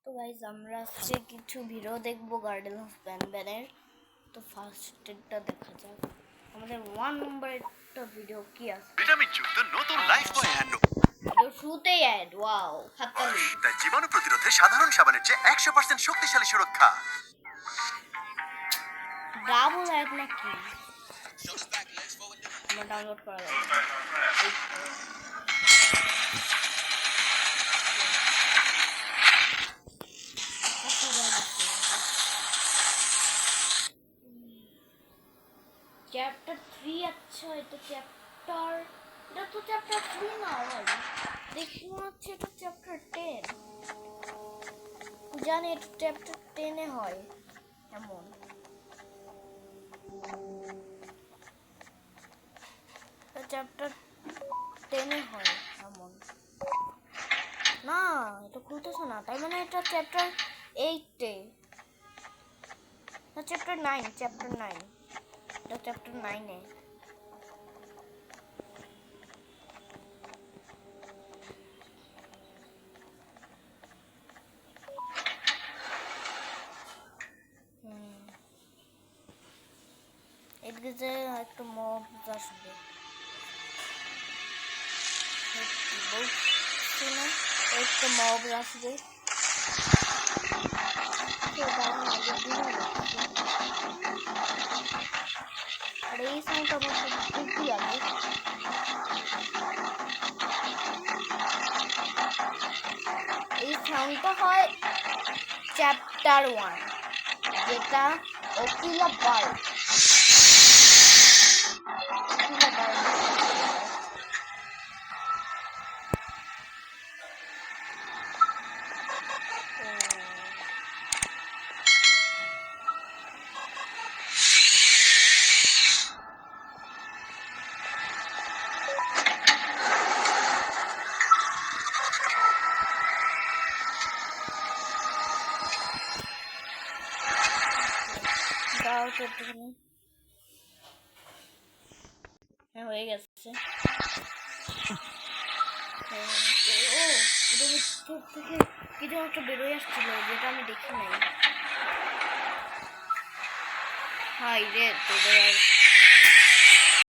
তো গাইজ আমরা আজকে কিছু ভিডিও দেখবো গার্ডেন অফ ব্যানব্যানের। তো ফার্স্টটা দেখা যাক আমাদের 1 নম্বরের একটা ভিডিও কি আছে। ভিটামিন যুক্ত নতুন লাইফ বয় হ্যান্ড ভিডিও শুরুতেই অ্যাড, ওয়াও হাততালি। তাই জীবাণু প্রতিরোধে সাধারণ সাবানের চেয়ে 100% শক্তিশালী সুরক্ষা। ডাবল অ্যাড নাকি? আমরা ডাউনলোড করা যাবে। চ্যাপ্টার 3, আচ্ছা এটা তো চ্যাপ্টার 3 না ভাই, দেখি মনে হচ্ছে এটা চ্যাপ্টার 10। জানি এটা চ্যাপ্টার 10 এ হয় এমন। চ্যাপ্টার 10 এ হয় এমন না, এটা খুলতেছে না, তাই মানে এটা চ্যাপ্টার 8 এ না, চ্যাপ্টার 9, চ্যাপ্টার 9, এটা চ্যাপ্টার 9 এ। এদিকে যে একটা মব আসবে, একটা মব আসবে। আর এই সাউন্ডটা আমার খুব লাগে। এই সাউন্ডটা হয় চ্যাপ্টার 1, যেটা ওকিলা বার্ড। হ্যাঁ হয়ে গেছে। থেকে কিছু একটা বেরোয় আসছিল যেটা আমি দেখি নাই। হাই রে তোদের